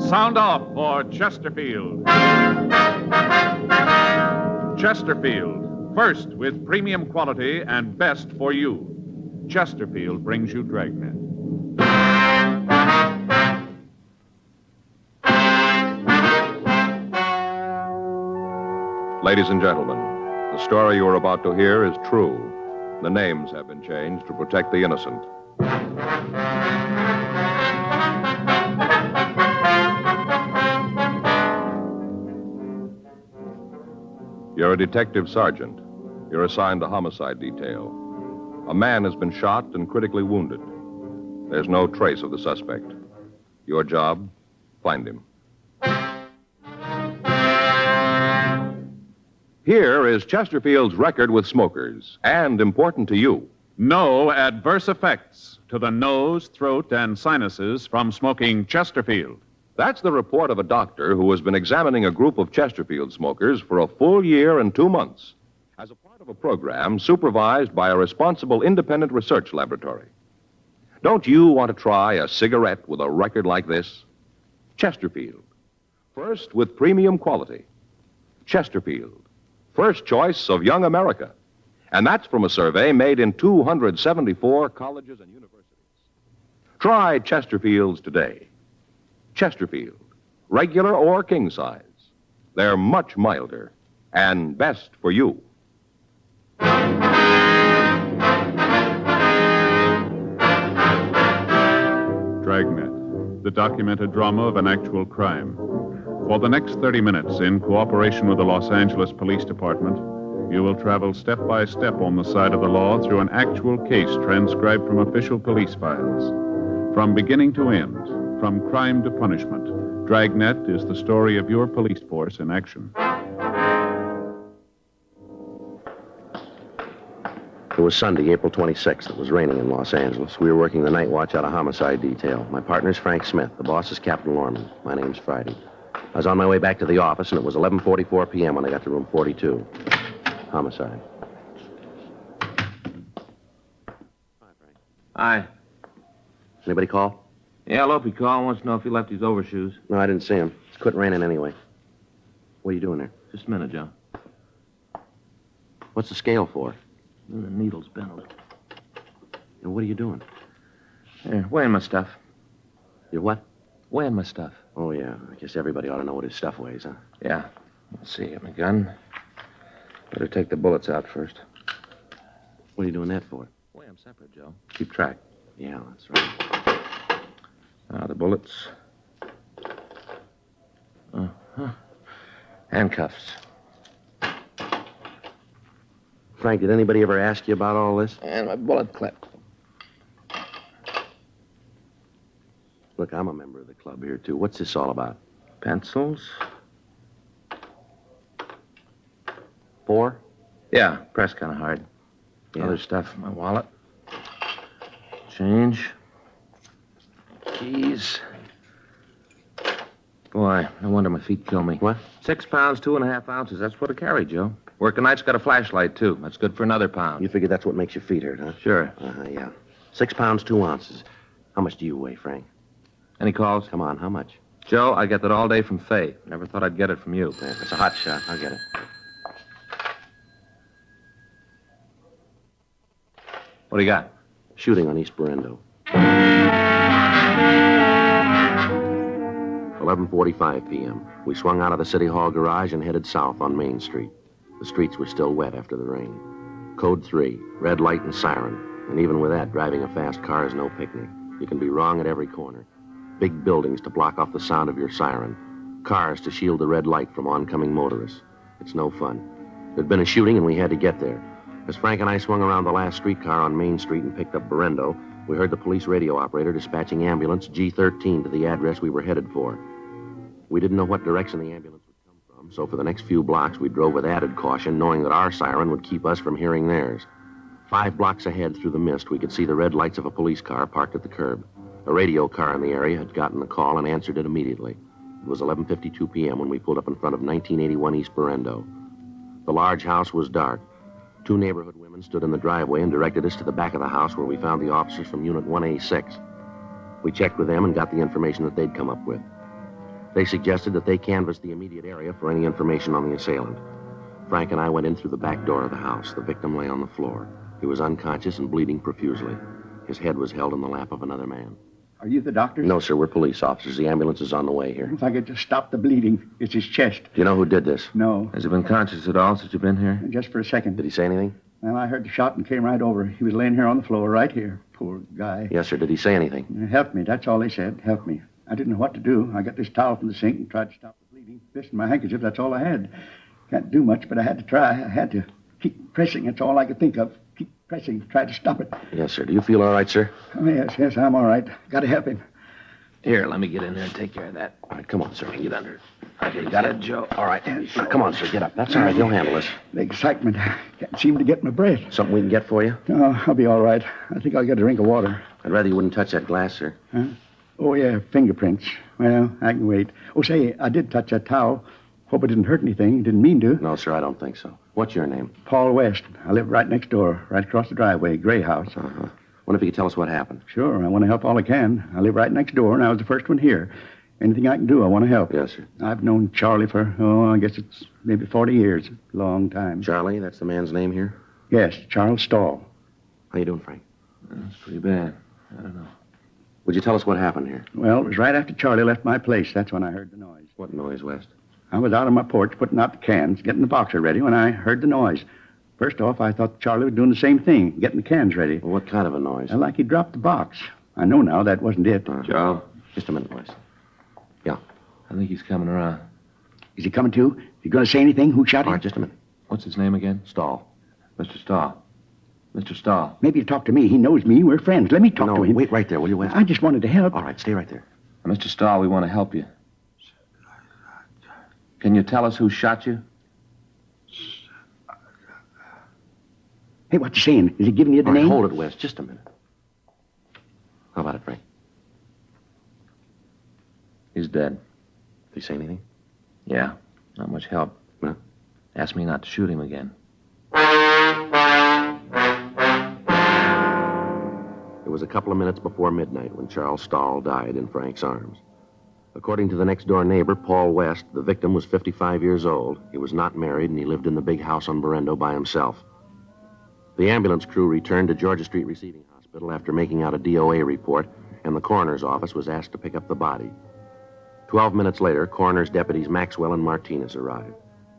Sound off for Chesterfield. Chesterfield, first with premium quality and best for you. Chesterfield brings you Dragnet. Ladies and gentlemen, the story you are about to hear is true. The names have been changed to protect the innocent. You're a detective sergeant. You're assigned the homicide detail. A man has been shot and critically wounded. There's no trace of the suspect. Your job, find him. Here is Chesterfield's record with smokers, and important to you. No adverse effects to the nose, throat, and sinuses from smoking Chesterfield. That's the report of a doctor who has been examining a group of Chesterfield smokers for a full year and 2 months as a part of a program supervised by a responsible independent research laboratory. Don't you want to try a cigarette with a record like this? Chesterfield. First with premium quality. Chesterfield. First choice of young America. And that's from a survey made in 274 colleges and universities. Try Chesterfields today. Chesterfield, regular or king size. They're much milder and best for you. Dragnet, the documented drama of an actual crime. For the next 30 minutes, in cooperation with the Los Angeles Police Department, you will travel step by step on the side of the law through an actual case transcribed from official police files. From beginning to end, from crime to punishment, Dragnet is the story of your police force in action. It was Sunday, April 26th. It was raining in Los Angeles. We were working the night watch out of homicide detail. My partner's Frank Smith. The boss is Captain Lorman. My name's Friday. I was on my way back to the office, and it was 11:44 p.m. when I got to room 42. Homicide. Hi, Frank. Hi. Anybody call? Yeah, Lopey called. Wants to know if he left his overshoes. No, I didn't see him. It's quit raining anyway. What are you doing there? Just a minute, Joe. What's the scale for? The needle's bent a little. And what are you doing? Here, weighing my stuff. You're what? Weighing my stuff. Oh, yeah. I guess everybody ought to know what his stuff weighs, huh? Yeah. Let's see. Got my gun. Better take the bullets out first. What are you doing that for? Weigh them separate, Joe. Keep track. Yeah, that's right. Now, the bullets. Uh-huh. Handcuffs. Frank, did anybody ever ask you about all this? And my bullet clip. Look, I'm a member of the club here, too. What's this all about? Pencils. 4? Yeah, press kind of hard. Yeah. Other stuff in my wallet. Change. Keys. Boy, no wonder my feet kill me. What? 6 pounds, 2.5 ounces. That's what I carry, Joe. Working night's got a flashlight, too. That's good for another pound. You figure that's what makes your feet hurt, huh? Sure. Yeah. 6 pounds, 2 ounces. How much do you weigh, Frank? Any calls? Come on, how much? Joe, I get that all day from Fay. Never thought I'd get it from you. Yeah, it's a hot shot. I'll get it. What do you got? Shooting on East Berendo. 11:45 p.m. We swung out of the City Hall garage and headed south on Main Street. The streets were still wet after the rain. Code 3, red light and siren. And even with that, driving a fast car is no picnic. You can be wrong at every corner. Big buildings to block off the sound of your siren. Cars to shield the red light from oncoming motorists. It's no fun. There'd been a shooting and we had to get there. As Frank and I swung around the last streetcar on Main Street and picked up Berendo, we heard the police radio operator dispatching ambulance G13 to the address we were headed for. We didn't know what direction the ambulance would come from, so for the next few blocks we drove with added caution, knowing that our siren would keep us from hearing theirs. 5 blocks ahead through the mist, we could see the red lights of a police car parked at the curb. A radio car in the area had gotten the call and answered it immediately. It was 11:52 p.m. when we pulled up in front of 1981 East Berendo. The large house was dark. 2 neighborhood women stood in the driveway and directed us to the back of the house where we found the officers from Unit 1A6. We checked with them and got the information that they'd come up with. They suggested that they canvass the immediate area for any information on the assailant. Frank and I went in through the back door of the house. The victim lay on the floor. He was unconscious and bleeding profusely. His head was held in the lap of another man. Are you the doctor? No, sir, we're police officers. The ambulance is on the way here. If I could just stop the bleeding. It's his chest. Do you know who did this? No, Has he been conscious at all since you've been here? just for a second. Did he say anything? Well, I heard the shot and came right over. He was laying here on the floor, right here. Poor guy. Yes, sir. Did he say anything? Help me. That's all they said. Help me. I didn't know what to do. I got this towel from the sink and tried to stop the bleeding. This and my handkerchief, that's all I had. Can't do much, but I had to try. I had to keep pressing. That's all I could think of. Keep pressing. Try to stop it. Yes, sir. Do you feel all right, sir? Oh, yes, I'm all right. Got to help him. Here, let me get in there and take care of that. All right, come on, sir. Get under. Okay, got it, Joe? All right. Come on, sir. Get up. That's all right. He'll handle this. The excitement. Can't seem to get my breath. Something we can get for you? No, I'll be all right. I think I'll get a drink of water. I'd rather you wouldn't touch that glass, sir. Huh? Oh, yeah, fingerprints. Well, I can wait. Oh, say, I did touch that towel. Hope it didn't hurt anything. Didn't mean to. No, sir, I don't think so. What's your name? Paul West. I live right next door, right across the driveway, gray house. Uh-huh. Wonder if you could tell us what happened. Sure, I want to help all I can. I live right next door, and I was the first one here. Anything I can do, I want to help. Yes, sir. I've known Charlie for, I guess it's maybe 40 years. Long time. Charlie, that's the man's name here? Yes, Charles Stahl. How you doing, Frank? That's pretty bad. I don't know. Would you tell us what happened here? Well, it was right after Charlie left my place. That's when I heard the noise. What noise, West? I was out on my porch putting out the cans, getting the boxer ready when I heard the noise. First off, I thought Charlie was doing the same thing, getting the cans ready. Well, what kind of a noise? Like he dropped the box. I know now that wasn't it. Joe, Just a minute, West. I think he's coming around. Is he coming too? You going to say anything? Who shot All him? right, just a minute. What's his name again? Stall. Mr. Stahl. Mr. Stahl. Maybe he'll talk to me. He knows me. We're friends. Let me talk No, to him. wait right there, will you, West? I just wanted to help. All right, stay right there. Mr. Stahl, we want to help you. Can you tell us who shot you? Hey, what's he saying? Is he giving you the All right, name? hold it, West. Just a minute. How about it, Frank? He's dead. Did he say anything? Yeah, not much help. Huh? Asked me not to shoot him again. It was a couple of minutes before midnight when Charles Stahl died in Frank's arms. According to the next-door neighbor, Paul West, the victim was 55 years old. He was not married, and he lived in the big house on Berendo by himself. The ambulance crew returned to Georgia Street Receiving Hospital after making out a DOA report, and the coroner's office was asked to pick up the body. 12 minutes later, coroner's deputies Maxwell and Martinez arrived.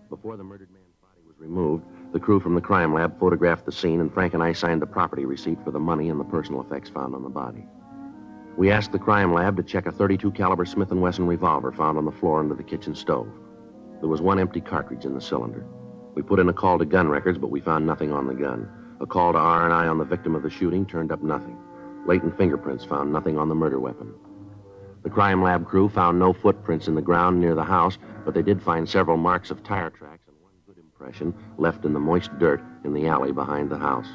Before the murdered man's body was removed, the crew from the crime lab photographed the scene, and Frank and I signed the property receipt for the money and the personal effects found on the body. We asked the crime lab to check a .32 caliber Smith & Wesson revolver found on the floor under the kitchen stove. There was one empty cartridge in the cylinder. We put in a call to gun records, but we found nothing on the gun. A call to R&I on the victim of the shooting turned up nothing. Latent fingerprints found nothing on the murder weapon. The crime lab crew found no footprints in the ground near the house, but they did find several marks of tire tracks and one good impression left in the moist dirt in the alley behind the house.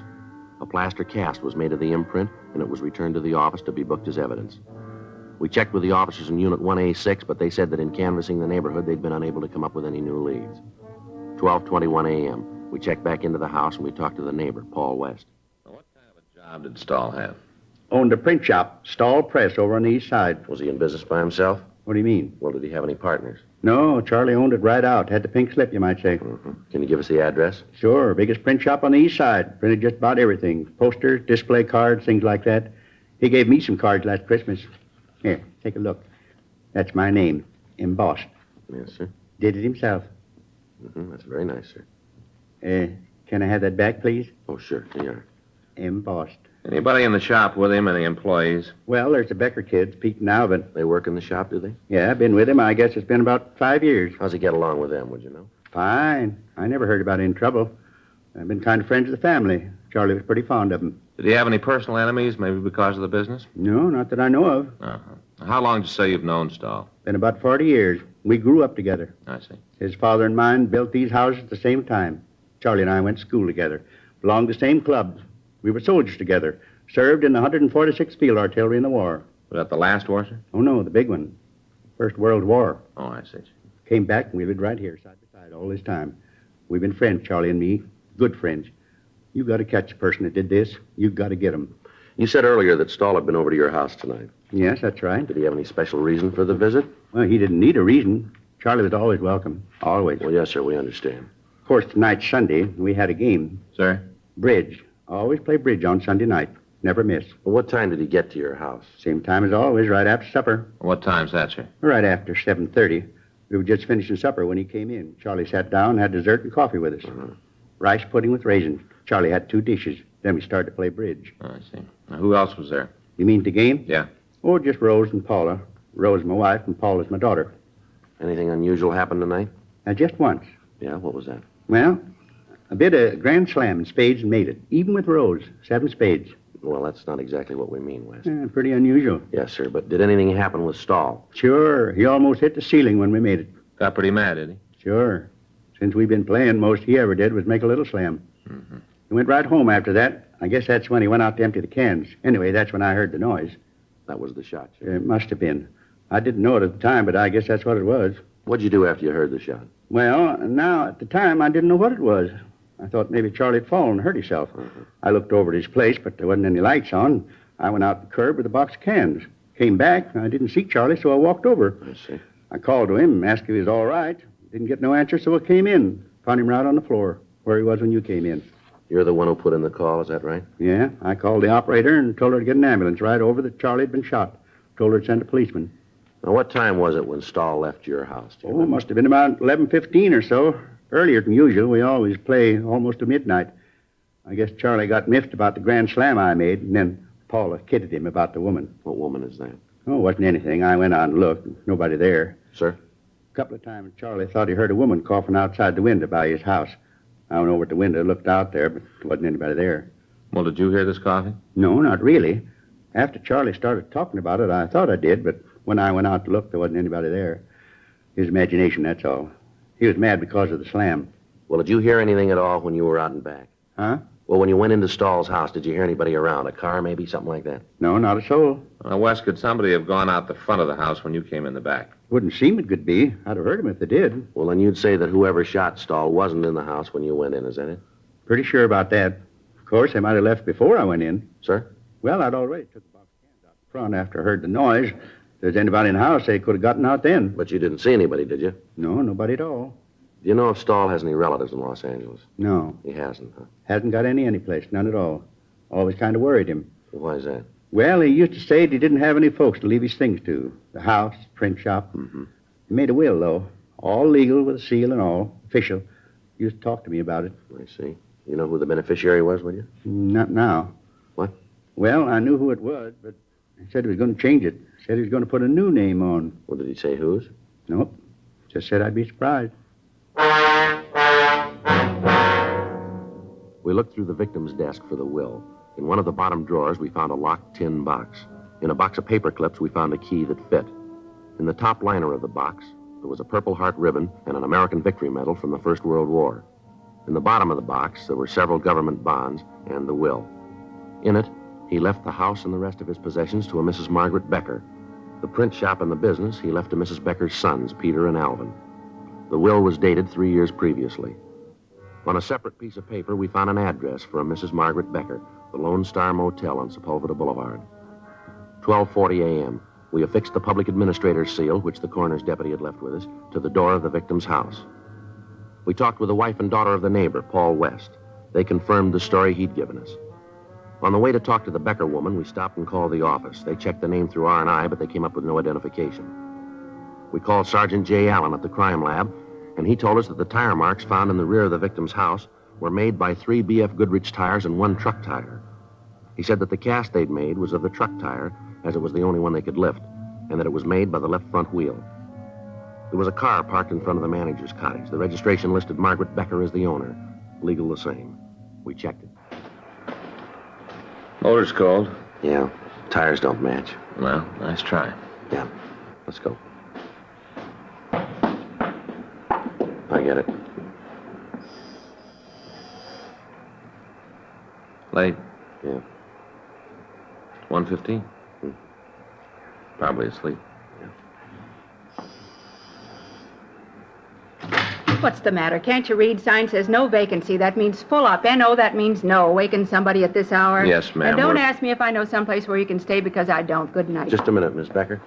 A plaster cast was made of the imprint, and it was returned to the office to be booked as evidence. We checked with the officers in Unit 1A6, but they said that in canvassing the neighborhood, they'd been unable to come up with any new leads. 12:21 a.m. We checked back into the house, and we talked to the neighbor, Paul West. What kind of a job did Stahl have? Owned a print shop, Stahl Press, over on the east side. Was he in business by himself? What do you mean? Well, did he have any partners? No, Charlie owned it right out. Had the pink slip, you might say. Mm-hmm. Can you give us the address? Sure, biggest print shop on the east side. Printed just about everything. Posters, display cards, things like that. He gave me some cards last Christmas. Here, take a look. That's my name, embossed. Yes, sir. Did it himself. Mm-hmm. That's very nice, sir. Can I have that back, please? Oh, sure. Here. Embossed. Anybody in the shop with him? Any employees? Well, there's the Becker kids, Pete and Alvin. They work in the shop, do they? Yeah, I've been with him. I guess it's been about 5 years. How's he get along with them, would you know? Fine. I never heard about any trouble. I've been kind of friends with the family. Charlie was pretty fond of them. Did he have any personal enemies, maybe because of the business? No, not that I know of. Uh-huh. How long did you say you've known Stahl? Been about 40 years. We grew up together. I see. His father and mine built these houses at the same time. Charlie and I went to school together. Belonged to the same clubs. We were soldiers together. Served in the 146th Field Artillery in the war. Was that the last war, sir? Oh, no, the big one. First World War. Oh, I see. Came back and we lived right here, side by side, all this time. We've been friends, Charlie and me. Good friends. You got to catch the person that did this. You got to get him. You said earlier that Stahl had been over to your house tonight. Yes, that's right. Did he have any special reason for the visit? Well, he didn't need a reason. Charlie was always welcome. Always. Well, yes, sir, we understand. Of course, tonight's Sunday. We had a game. Sir? Bridge. Always play bridge on Sunday night. Never miss. Well, what time did he get to your house? Same time as always, right after supper. What time's that, sir? Right after 7:30. We were just finishing supper when he came in. Charlie sat down, had dessert and coffee with us. Rice pudding with raisins. Charlie had 2 dishes. Then we started to play bridge. Oh, I see. Now, who else was there? You mean the game? Yeah. Oh, just Rose and Paula. Rose is my wife and Paula's my daughter. Anything unusual happened tonight? Just once. Yeah, what was that? Well, a bit of grand slam in spades and made it. Even with Rose. 7 spades. Well, that's not exactly what we mean, West. Pretty unusual. Yes, sir, but did anything happen with Stahl? Sure. He almost hit the ceiling when we made it. Got pretty mad, did he? Sure. Since we've been playing, most he ever did was make a little slam. Mm-hmm. He went right home after that. I guess that's when he went out to empty the cans. Anyway, that's when I heard the noise. That was the shot, sir. It must have been. I didn't know it at the time, but I guess that's what it was. What'd you do after you heard the shot? Well, now, at the time, I didn't know what it was. I thought maybe Charlie had fallen and hurt himself. I looked over at his place, but there wasn't any lights on. I went out to the curb with a box of cans. Came back. I didn't see Charlie, so I walked over. I see. I called to him, asked if he was all right. Didn't get no answer, so I came in. Found him right on the floor, where he was when you came in. You're the one who put in the call, is that right? Yeah, I called the operator and told her to get an ambulance right over that Charlie had been shot. Told her to send a policeman. Now, what time was it when Stahl left your house? Do you Oh, it remember? must have been about 11:15 or so. Earlier than usual. We always play almost to midnight. I guess Charlie got miffed about the grand slam I made, and then Paula kidded him about the woman. What woman is that? Oh, it wasn't anything. I went out and looked. Nobody there. Sir? A couple of times Charlie thought he heard a woman coughing outside the window by his house. I went over at the window, looked out there, but there wasn't anybody there. Well, did you hear this coughing? No, not really. After Charlie started talking about it, I thought I did, but when I went out to look, there wasn't anybody there. His imagination, that's all. He was mad because of the slam. Well, did you hear anything at all when you were out and back? Huh? Well, when you went into Stahl's house, did you hear anybody around? A car, maybe? Something like that? No, not a soul. Now, Wes, could somebody have gone out the front of the house when you came in the back? Wouldn't seem it could be. I'd have heard him if they did. Well, then you'd say that whoever shot Stahl wasn't in the house when you went in, is that it? Pretty sure about that. Of course, they might have left before I went in. Sir? Well, I'd already took the box of cans out front after I heard the noise. If there's anybody in the house, they could have gotten out then. But you didn't see anybody, did you? No, nobody at all. Do you know if Stahl has any relatives in Los Angeles? No. He hasn't, huh? Hasn't got any place. None at all. Always kind of worried him. Why is that? Well, he used to say he didn't have any folks to leave his things to. The house, print shop. Mm-hmm. He made a will, though. All legal with a seal and all. Official. He used to talk to me about it. I see. You know who the beneficiary was, would you? Not now. What? Well, I knew who it was, but he said he was going to change it. Said he was going to put a new name on. Well, did he say whose? Nope. Just said I'd be surprised. We looked through the victim's desk for the will. In one of the bottom drawers, we found a locked tin box. In a box of paper clips, we found a key that fit. In the top liner of the box, there was a Purple Heart ribbon and an American Victory Medal from the First World War. In the bottom of the box, there were several government bonds and the will. In it, he left the house and the rest of his possessions to a Mrs. Margaret Becker. The print shop and the business he left to Mrs. Becker's sons, Peter and Alvin. The will was dated 3 years previously. On a separate piece of paper, we found an address for a Mrs. Margaret Becker, the Lone Star Motel on Sepulveda Boulevard. 12:40 a.m., we affixed the public administrator's seal, which the coroner's deputy had left with us, to the door of the victim's house. We talked with the wife and daughter of the neighbor, Paul West. They confirmed the story he'd given us. On the way to talk to the Becker woman, we stopped and called the office. They checked the name through R&I, but they came up with no identification. We called Sergeant J. Allen at the crime lab, and he told us that the tire marks found in the rear of the victim's house were made by 3 B.F. Goodrich tires and 1 truck tire. He said that the cast they'd made was of the truck tire, as it was the only one they could lift, and that it was made by the left front wheel. There was a car parked in front of the manager's cottage. The registration listed Margaret Becker as the owner. Legal the same. We checked it. Motor's cold. Yeah, tires don't match. Well, nice try. Yeah, let's go. I get it. Late. Yeah. 1:15. Probably asleep. What's the matter? Can't you read? Sign says no vacancy. That means full up. N-O, that means no. Waking somebody at this hour? Yes, ma'am. And don't we're- ask me if I know someplace where you can stay because I don't. Good night. Just a minute, Miss Becker.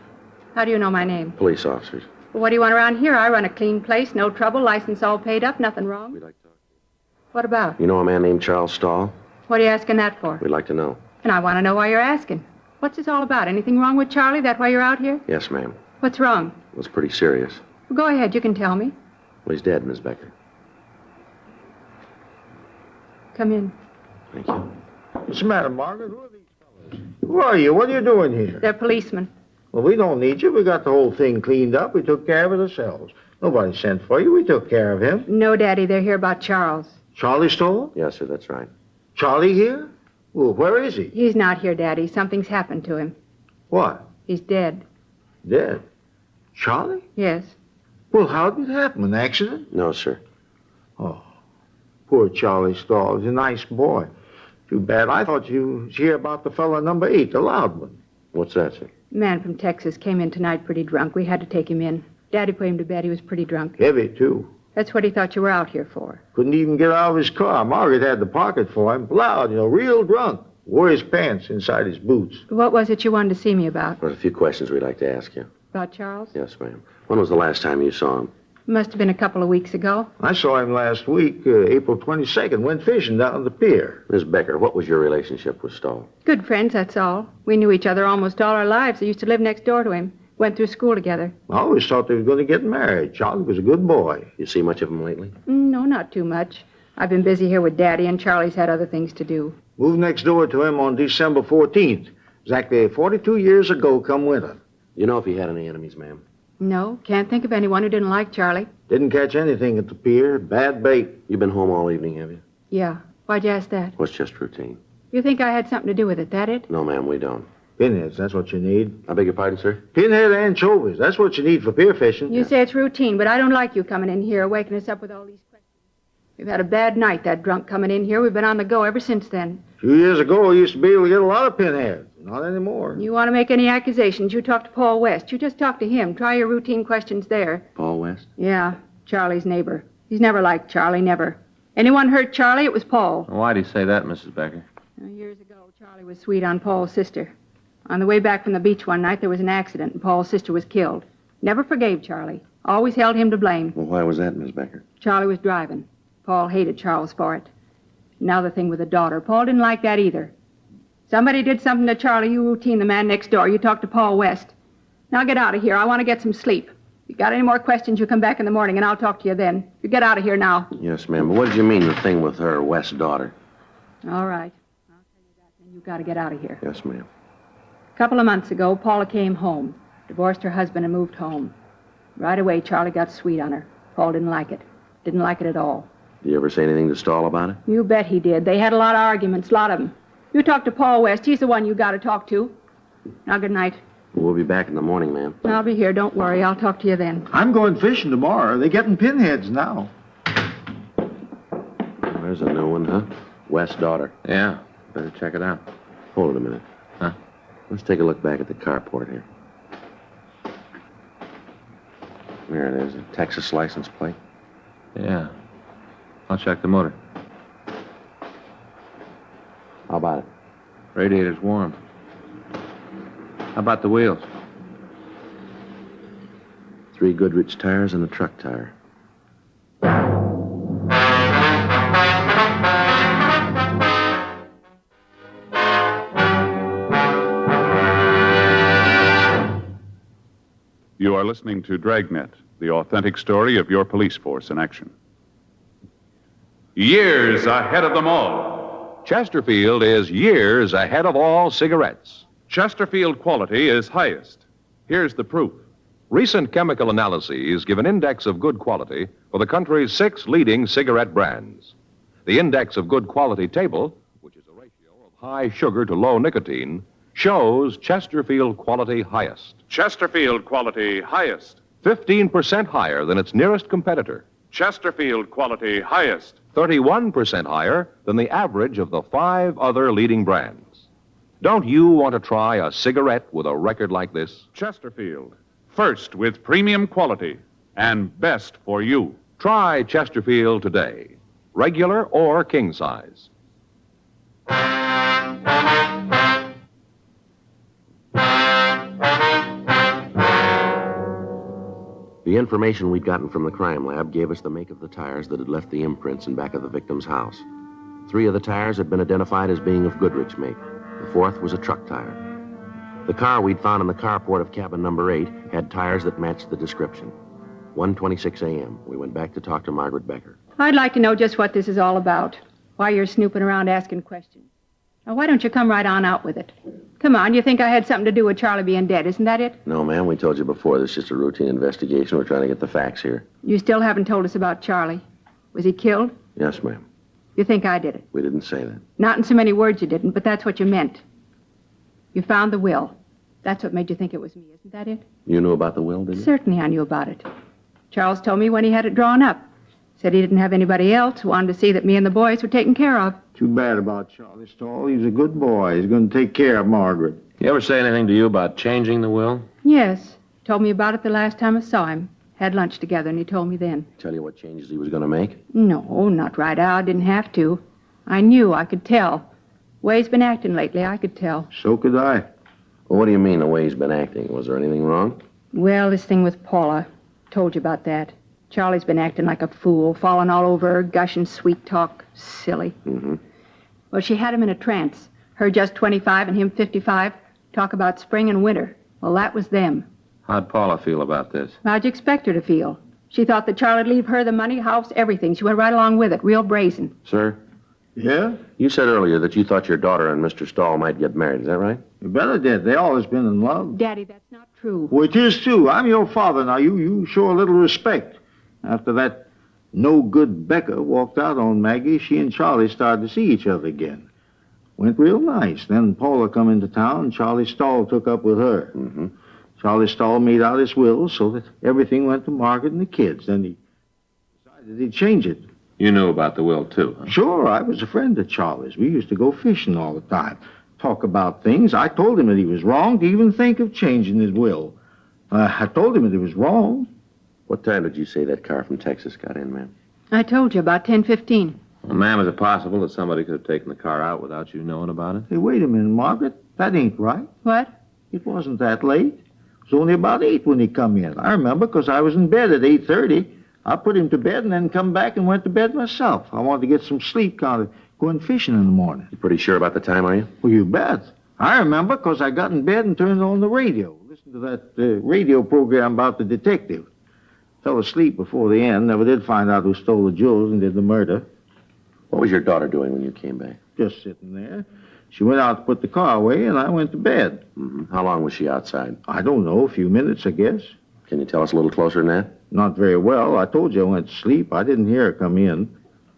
How do you know my name? Police officers. Well, what do you want around here? I run a clean place. No trouble. License all paid up. Nothing wrong. We'd like to talk. What about? You know a man named Charles Stahl? What are you asking that for? We'd like to know. And I want to know why you're asking. What's this all about? Anything wrong with Charlie? That why you're out here? Yes, ma'am. What's wrong? It was pretty serious. Well, go ahead. You can tell me. Well, he's dead, Miss Becker. Come in. Thank you. What's the matter, Margaret? Who are these fellas? Who are you? What are you doing here? They're policemen. Well, we don't need you. We got the whole thing cleaned up. We took care of it ourselves. Nobody sent for you. We took care of him. No, Daddy. They're here about Charles. Charlie Stoll? Yes, sir, that's right. Charlie here? Well, where is he? He's not here, Daddy. Something's happened to him. What? He's dead. Dead? Charlie? Yes. Well, how did it happen? An accident? No, sir. Oh, poor Charlie Stoll. He's a nice boy. Too bad. I thought you was here about the fellow number 8, the loud one. What's that, sir? A man from Texas came in tonight pretty drunk. We had to take him in. Daddy put him to bed. He was pretty drunk. Heavy, too. That's what he thought you were out here for. Couldn't even get out of his car. Margaret had the pocket for him. Loud, real drunk. Wore his pants inside his boots. What was it you wanted to see me about? There's a few questions we'd like to ask you. About Charles? Yes, ma'am. When was the last time you saw him? Must have been a couple of weeks ago. I saw him last week, April 22nd, went fishing down at the pier. Miss Becker, what was your relationship with Stahl? Good friends, that's all. We knew each other almost all our lives. I used to live next door to him. Went through school together. I always thought they were going to get married. Charlie was a good boy. You see much of him lately? No, not too much. I've been busy here with Daddy, and Charlie's had other things to do. Moved next door to him on December 14th. Exactly 42 years ago come winter. You know if he had any enemies, ma'am? No, can't think of anyone who didn't like Charlie. Didn't catch anything at the pier. Bad bait. You've been home all evening, have you? Yeah. Why'd you ask that? Well, it's just routine. You think I had something to do with it, that it? No, ma'am, we don't. Pinheads, that's what you need. I beg your pardon, sir? Pinhead anchovies, that's what you need for pier fishing. You say it's routine, but I don't like you coming in here, waking us up with all these questions. We've had a bad night, that drunk coming in here. We've been on the go ever since then. A few years ago, we used to be able to get a lot of pinheads. Not anymore. You want to make any accusations, you talk to Paul West. You just talk to him. Try your routine questions there. Paul West? Yeah, Charlie's neighbor. He's never liked Charlie, never. Anyone hurt Charlie, it was Paul. Why'd he say that, Mrs. Becker? Years ago, Charlie was sweet on Paul's sister. On the way back from the beach one night, there was an accident, and Paul's sister was killed. Never forgave Charlie. Always held him to blame. Well, why was that, Miss Becker? Charlie was driving. Paul hated Charles for it. Now the thing with the daughter. Paul didn't like that either. Somebody did something to Charlie. You routine the man next door. You talk to Paul West. Now get out of here. I want to get some sleep. If you got any more questions, you come back in the morning, and I'll talk to you then. You get out of here now. Yes, ma'am. But what did you mean, the thing with her West's daughter? All right. I'll tell you that, then you got to get out of here. Yes, ma'am. A couple of months ago, Paula came home. Divorced her husband and moved home. Right away, Charlie got sweet on her. Paul didn't like it. Didn't like it at all. Did you ever say anything to Stahl about it? You bet he did. They had a lot of arguments, a lot of them. You talk to Paul West. He's the one you got to talk to. Now, good night. We'll be back in the morning, ma'am. I'll be here. Don't worry. I'll talk to you then. I'm going fishing tomorrow. They're getting pinheads now. There's a new one, huh? West's daughter. Yeah, better check it out. Hold it a minute. Huh? Let's take a look back at the carport here. There it is, a Texas license plate. Yeah. I'll check the motor. How about it? Radiator's warm. How about the wheels? 3 Goodrich tires and a truck tire. You are listening to Dragnet, the authentic story of your police force in action. Years ahead of them all. Chesterfield is years ahead of all cigarettes. Chesterfield quality is highest. Here's the proof. Recent chemical analyses give an index of good quality for the country's 6 leading cigarette brands. The index of good quality table, which is a ratio of high sugar to low nicotine, shows Chesterfield quality highest. Chesterfield quality highest. 15% higher than its nearest competitor. Chesterfield quality highest. 31% higher than the average of the 5 other leading brands. Don't you want to try a cigarette with a record like this? Chesterfield, first with premium quality and best for you. Try Chesterfield today, regular or king size. The information we'd gotten from the crime lab gave us the make of the tires that had left the imprints in back of the victim's house. 3 of the tires had been identified as being of Goodrich make. The 4th was a truck tire. The car we'd found in the carport of cabin number 8 had tires that matched the description. 1:26 a.m. We went back to talk to Margaret Becker. I'd like to know just what this is all about. Why you're snooping around asking questions. Now, why don't you come right on out with it? Come on, you think I had something to do with Charlie being dead, isn't that it? No, ma'am, we told you before. This is just a routine investigation. We're trying to get the facts here. You still haven't told us about Charlie. Was he killed? Yes, ma'am. You think I did it? We didn't say that. Not in so many words you didn't, but that's what you meant. You found the will. That's what made you think it was me, isn't that it? You knew about the will, didn't you? Certainly I knew about it. Charles told me when he had it drawn up. Said he didn't have anybody else, wanted to see that me and the boys were taken care of. Too bad about Charlie Stahl. He was a good boy. He's going to take care of Margaret. You ever say anything to you about changing the will? Yes. Told me about it the last time I saw him. Had lunch together, and he told me then. Tell you what changes he was going to make? No, not right out. Didn't have to. I knew. I could tell. Way he's been acting lately, I could tell. So could I. Well, what do you mean, the way he's been acting? Was there anything wrong? Well, this thing with Paula. Told you about that. Charlie's been acting like a fool, falling all over her, gushing sweet talk. Silly. Mm-hmm. Well, she had him in a trance. Her just 25 and him 55. Talk about spring and winter. Well, that was them. How'd Paula feel about this? How'd you expect her to feel? She thought that Charlie'd leave her the money, house, everything. She went right along with it, real brazen. Sir? Yeah? You said earlier that you thought your daughter and Mr. Stahl might get married. Is that right? You better did. They always been in love. Daddy, that's not true. Well, it is, too. I'm your father now. You show a little respect. After that no-good Becker walked out on Maggie, she and Charlie started to see each other again. Went real nice. Then Paula come into town, and Charlie Stahl took up with her. Mm-hmm. Charlie Stahl made out his will so that everything went to Margaret and the kids. Then he decided he'd change it. You knew about the will, too, huh? Sure, I was a friend of Charlie's. We used to go fishing all the time, talk about things. I told him that he was wrong to even think of changing his will. I told him that it was wrong. What time did you say that car from Texas got in, ma'am? I told you, about 10:15. Well, ma'am, is it possible that somebody could have taken the car out without you knowing about it? Hey, wait a minute, Margaret. That ain't right. What? It wasn't that late. It was only about 8 when he come in. I remember because I was in bed at 8:30. I put him to bed and then come back and went to bed myself. I wanted to get some sleep, kind of going fishing in the morning. You pretty sure about the time, are you? Well, you bet. I remember because I got in bed and turned on the radio. Listened to that radio program about the detective. Fell asleep before the end. Never did find out who stole the jewels and did the murder. What was your daughter doing when you came back? Just sitting there. She went out to put the car away, and I went to bed. Mm-hmm. How long was she outside? I don't know, a few minutes, I guess. Can you tell us a little closer than that? Not very well. I told you I went to sleep. I didn't hear her come in.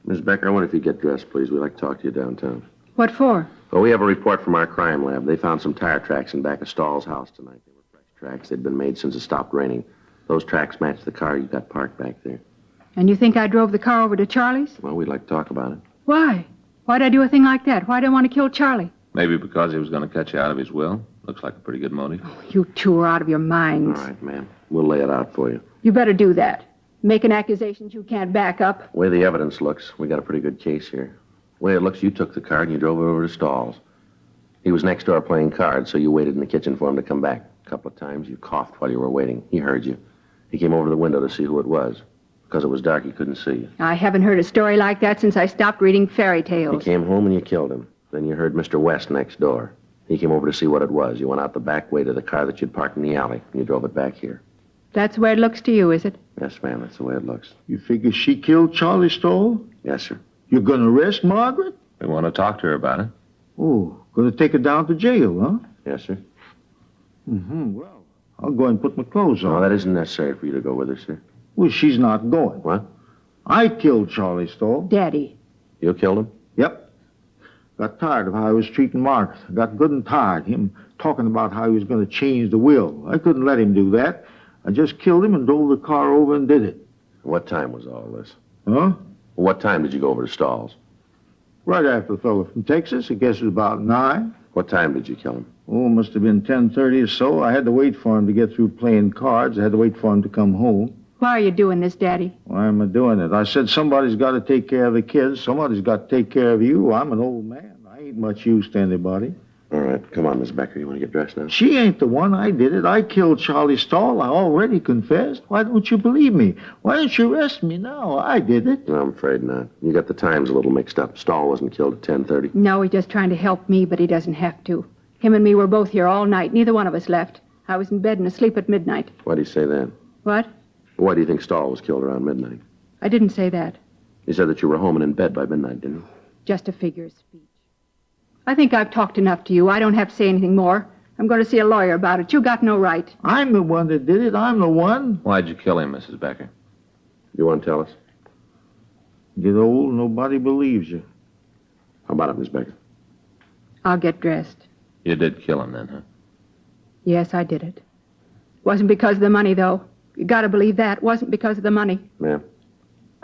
Miss Becker, I wonder if you'd get dressed, please. We'd like to talk to you downtown. What for? Well, we have a report from our crime lab. They found some tire tracks in back of Stahl's house tonight. They were fresh tracks. They'd been made since it stopped raining. Those tracks matched the car you got parked back there. And you think I drove the car over to Charlie's? Well, we'd like to talk about it. Why? Why'd I do a thing like that? Why'd I want to kill Charlie? Maybe because he was going to cut you out of his will. Looks like a pretty good motive. You two are out of your minds. All right, ma'am. We'll lay it out for you. You better do that. Making accusations you can't back up. The way the evidence looks, we got a pretty good case here. The way it looks, you took the car and you drove it over to Stahl's. He was next door playing cards, so you waited in the kitchen for him to come back. A couple of times you coughed while you were waiting. He heard you. He came over to the window to see who it was. Because it was dark, he couldn't see you. I haven't heard a story like that since I stopped reading fairy He tales. came home and you killed him. Then you heard Mr. West next door. He came over to see what it was. You went out the back way to the car that you'd parked in the alley, and you drove it back here. That's the way it looks to you, is it? Yes, ma'am, that's the way it looks. You figure she killed Charlie Stahl? Yes, sir. You're going to arrest Margaret? We want to talk to her about it. Oh, going to take her down to jail, huh? Yes, sir. Mm-hmm. Well, I'll go and put my clothes on. No, that isn't necessary for you to go with her, sir. Well, she's not going. What? I killed Charlie Stahl. Daddy. You killed him? Yep. Got tired of how I was treating Margaret. Got good and tired. Him talking about how he was going to change the will. I couldn't let him do that. I just killed him and drove the car over and did it. What time was all this? Huh? What time did you go over to Stahl's? Right after the fellow from Texas. I guess it was about 9. What time did you kill him? Oh, must have been 10:30 or so. I had to wait for him to get through playing cards. I had to wait for him to come home. Why are you doing this, Daddy? Why am I doing it? I said somebody's got to take care of the kids. Somebody's got to take care of you. I'm an old man. I ain't much use to anybody. All right, come on, Miss Becker. You want to get dressed now? She ain't the one. I did it. I killed Charlie Stahl. I already confessed. Why don't you believe me? Why don't you arrest me now? I did it. No, I'm afraid not. You got the times a little mixed up. Stahl wasn't killed at 10:30. No, he's just trying to help me, but he doesn't have to. Him and me were both here all night. Neither one of us left. I was in bed and asleep at midnight. Why do you say that? What? Why do you think Stahl was killed around midnight? I didn't say that. You said that you were home and in bed by midnight, didn't you? Just a figure of speech. I think I've talked enough to you. I don't have to say anything more. I'm going to see a lawyer about it. You got no right. I'm the one that did it. I'm the one. Why'd you kill him, Mrs. Becker? You want to tell us? Get old, nobody believes you. How about it, Miss Becker? I'll get dressed. You did kill him then, huh? Yes, I did it. Wasn't because of the money, though. You got to believe that. Wasn't because of the money. Ma'am?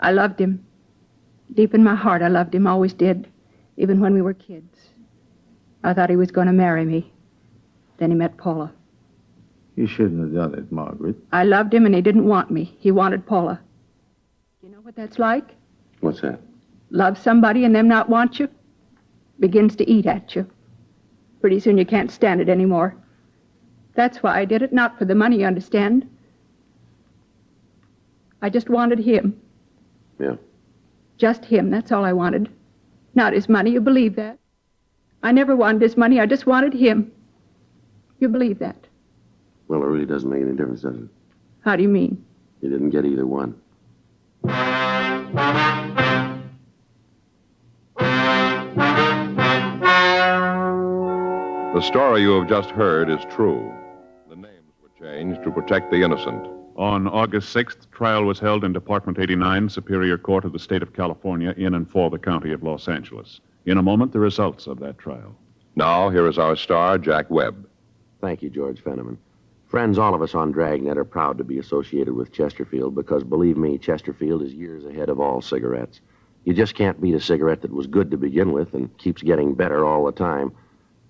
I loved him. Deep in my heart, I loved him. Always did. Even when we were kids. I thought he was going to marry me. Then he met Paula. You shouldn't have done it, Margaret. I loved him and he didn't want me. He wanted Paula. You know what that's like? What's that? Love somebody and them not want you? Begins to eat at you. Pretty soon you can't stand it anymore. That's why I did it, not for the money, you understand. I just wanted him. Yeah. Just him, that's all I wanted. Not his money, you believe that? I never wanted his money, I just wanted him. You believe that? Well, it really doesn't make any difference, does it? How do you mean? You didn't get either one. The story you have just heard is true. The names were changed to protect the innocent. On August 6th, trial was held in Department 89, Superior Court of the State of California, in and for the County of Los Angeles. In a moment, the results of that trial. Now, here is our star, Jack Webb. Thank you, George Fenneman. Friends, all of us on Dragnet are proud to be associated with Chesterfield because, believe me, Chesterfield is years ahead of all cigarettes. You just can't beat a cigarette that was good to begin with and keeps getting better all the time.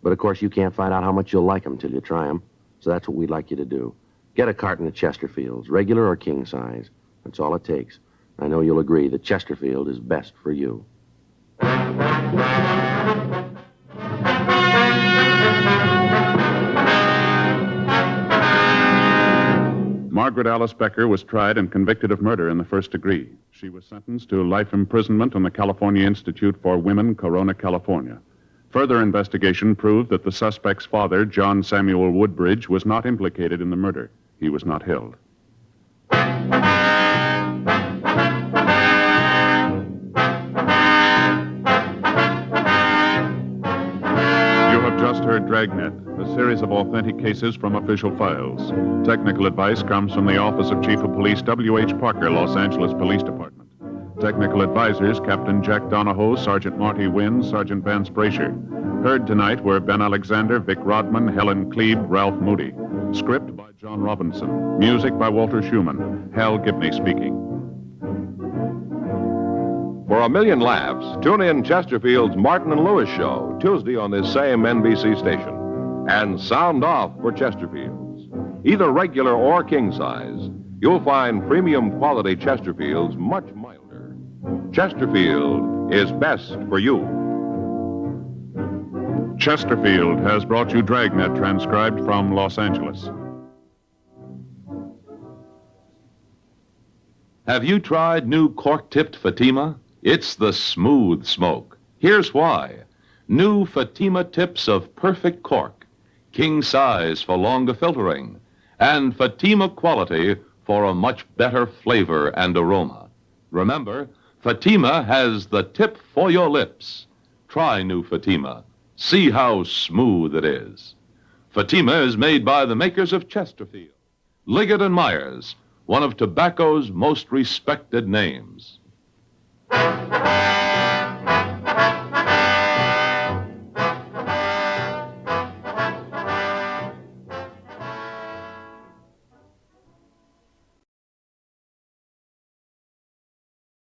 But, of course, you can't find out how much you'll like them till you try them. So that's what we'd like you to do. Get a carton of Chesterfields, regular or king size. That's all it takes. I know you'll agree that Chesterfield is best for you. Margaret Alice Becker was tried and convicted of murder in the first degree. She was sentenced to life imprisonment on the California Institute for Women, Corona, California. Further investigation proved that the suspect's father, John Samuel Woodbridge, was not implicated in the murder. He was not held. You have just heard Dragnet, a series of authentic cases from official files. Technical advice comes from the Office of Chief of Police W.H. Parker, Los Angeles Police Department. Technical advisors, Captain Jack Donahoe, Sergeant Marty Wynn, Sergeant Vance Brasher. Heard tonight were Ben Alexander, Vic Rodman, Helen Klebe, Ralph Moody. Script by John Robinson. Music by Walter Schumann. Hal Gibney speaking. For a million laughs, tune in Chesterfield's Martin and Lewis Show, Tuesday on this same NBC station. And sound off for Chesterfield's. Either regular or king size, you'll find premium quality Chesterfield's much milder. Chesterfield is best for you. Chesterfield has brought you Dragnet, transcribed from Los Angeles. Have you tried new cork-tipped Fatima? It's the smooth smoke. Here's why. New Fatima tips of perfect cork, king size for longer filtering, and Fatima quality for a much better flavor and aroma. Remember, Fatima has the tip for your lips. Try new Fatima. See how smooth it is. Fatima is made by the makers of Chesterfield, Liggett and Myers, one of tobacco's most respected names.